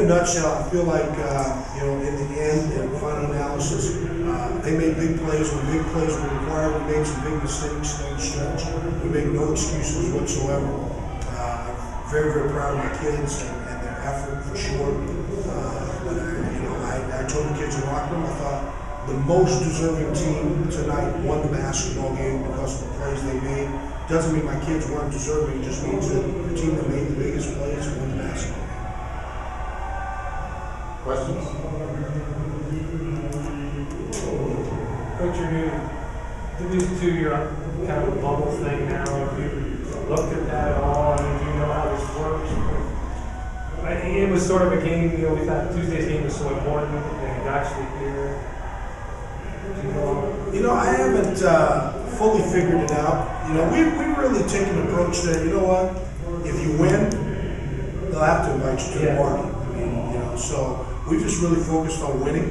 a nutshell, I feel like, in the end, in final analysis, they made big plays. When big plays were required, we made some big mistakes down the stretch. We made no excuses whatsoever. I'm very, very proud of my kids and their effort, for sure. But I told the kids in the locker room, I thought the most deserving team tonight won the basketball game because of the plays they made. Doesn't mean my kids weren't deserving, it just means that the team that made the biggest plays won the basketball game. Questions? Coach, you're new to this 2-year kind of bubble thing now. Have you looked at that at all? I mean, do you know how this works? It was sort of a game, we thought Tuesday's game was so important and it actually here. I haven't fully figured it out. We really take an approach that, if you win, they'll have to invite you to the party. So we've just really focused on winning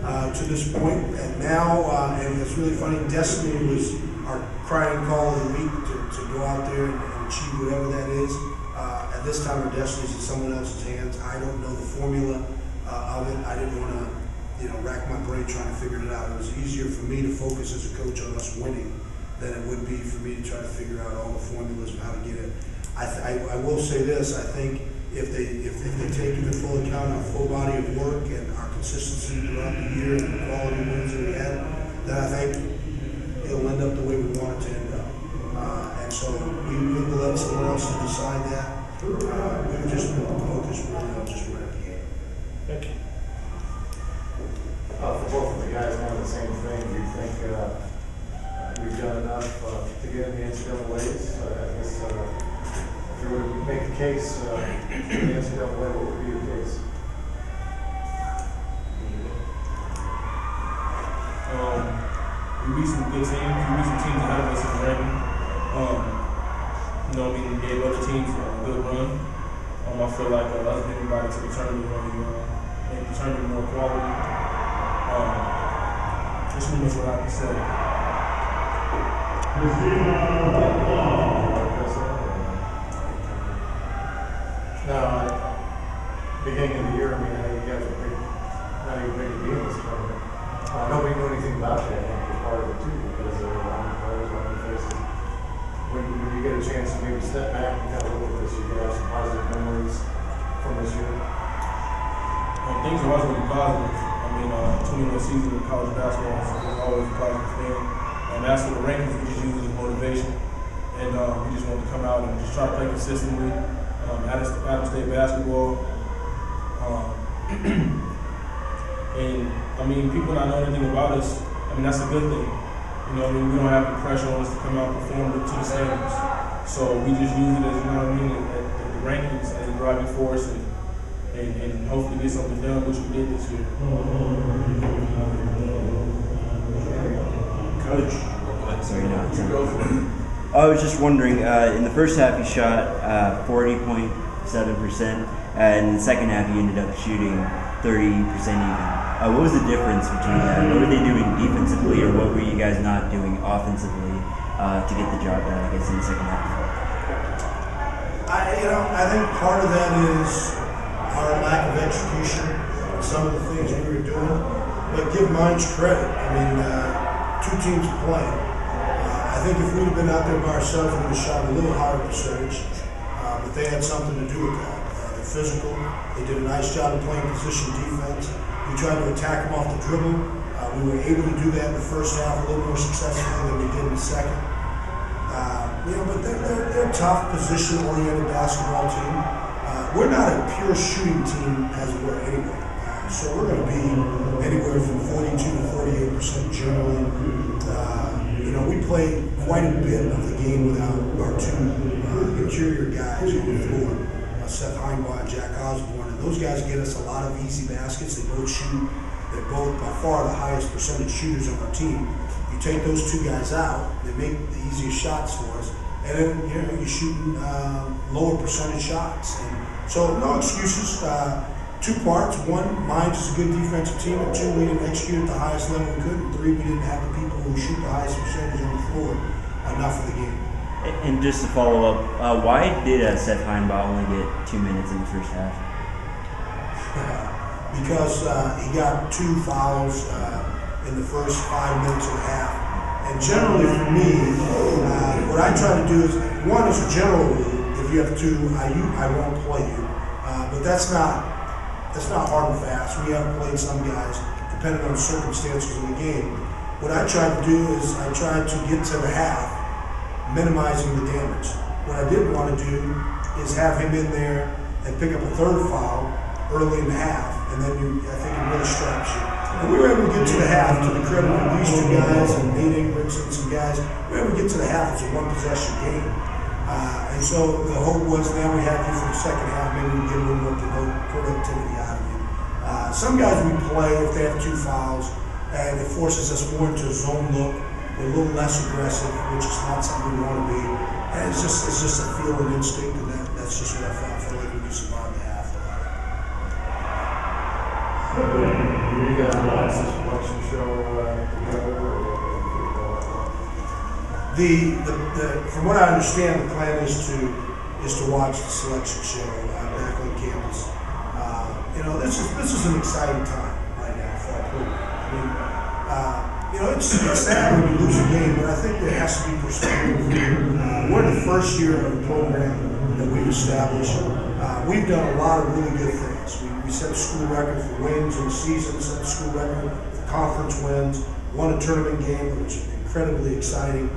to this point. And now, and it's really funny, Destiny was our crying call of the week to go out there and achieve whatever that is. At this time, our destiny is in someone else's hands. I don't know the formula of it. I didn't want to rack my brain trying to figure it out. It was easier for me to focus as a coach on us winning than it would be for me to try to figure out all the formulas of how to get it. I will say this, I think if they take into full account our full body of work and our consistency throughout the year and the quality wins that we had, then I think it'll end up the way we want it to end up. And so we will let someone else decide that. We've just been focused really on just winning the game. Thank you. For both of the guys now, the same thing. Do you think we've done enough to get in the NCAAs? I guess if you were to make the case for the NCAA, what would be your case? We beat some good teams. We beat some teams ahead of us in the ranking. We gave other teams a good run. I feel like us getting back to the tournament made the tournament more quality. That's pretty much what I can say. Now, beginning of the year, you guys were not even big deal in this tournament. Nobody knew anything about you, I think, was part of it too, because there were a lot of players on the faces. When you get a chance to maybe step back and kind of look at this, you can have some positive memories from this year. Things are always really positive. 21 seasons of college basketball is always a positive thing. And that's what the rankings we just use as motivation. And we just want to come out and just try to play consistently. Adams State basketball. And people not know anything about us. That's a good thing. We don't have the pressure on us to come out and perform to the standards. So we just use it as, the rankings as a driving force and hopefully get something done, which we did this year. Coach, I was just wondering, in the first half you shot 40.7%, and in the second half you ended up shooting 30% even. What was the difference between that? What were they doing defensively, or what were you guys not doing offensively to get the job done, I guess, in the second half? I think part of that is our lack of execution, some of the things we were doing. But give Mines credit. Two teams playing. I think if we'd have been out there by ourselves, we would have shot a little higher percentage. But they had something to do with that. They're physical. They did a nice job of playing position defense. We tried to attack them off the dribble. We were able to do that in the first half a little more successfully than we did in the second. But they're a tough, position-oriented basketball team. We're not a pure shooting team as it were anyway. So we're going to be anywhere from 42 to 48% generally. We play quite a bit of the game without our two interior guys on the floor, Seth Heinbaugh and Jack Osborne. And those guys get us a lot of easy baskets. They both shoot. They're both by far the highest percentage shooters on our team. You take those two guys out, they make the easiest shots for us. And then, you're shooting lower percentage shots. And so no excuses. Two parts. One, Mines is a good defensive team, and two, we didn't execute at the highest level we could, and three, we didn't have the people who shoot the highest percentage on the floor enough for the game. And just to follow up, why did Seth Heinbaugh only get 2 minutes in the first half? because he got 2 fouls in the first 5 minutes and a half. And generally for me, what I try to do is, one is a general rule. If you have 2, I won't play you. But that's not hard and fast. We have played some guys, depending on the circumstances of the game. What I try to do is I try to get to the half, minimizing the damage. What I didn't want to do is have him in there and pick up a 3rd foul early in the half, and then I think it really straps you. And we were able to get to the half, to the credit of these 2 guys and Nate Ingrams and some guys. We were able to get to the half. It's a 1-possession game. And so the hope was now we have you for the second half, maybe we get a little more productivity out of you. Some guys we play if they have 2 fouls, and it forces us more into a zone look. We're a little less aggressive, which is not something we want to be. And it's just a feel and instinct, and that's just what I felt. I felt like we could survive the half. You guys watch the selection show together? From what I understand, the plan is to watch the selection show back on campus. This is an exciting time right now for our program. I mean, it's sad when you lose a game, but I think there has to be perspective. We're in the first year of a program that we've established. We've done a lot of really good things. We set a school record for wins in the season, set a school record for conference wins, won a tournament game, which is incredibly exciting.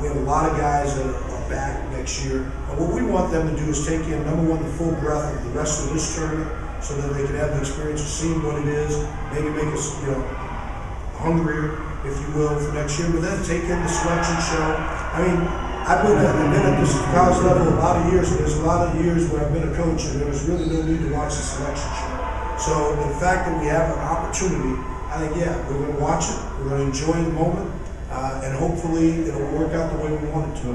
We have a lot of guys that are back next year. And what we want them to do is take in, number 1, the full breadth of the rest of this tournament so that they can have the experience of seeing what it is, maybe make us, hungrier, if you will, for next year, but then take in the selection show. I mean, I've been at this college level a lot of years, and there's a lot of years where I've been a coach, and there was really no need to watch the selection show. So the fact that we have an opportunity, I think, yeah, we're going to watch it, we're going to enjoy the moment, and hopefully it'll work out the way we want it to.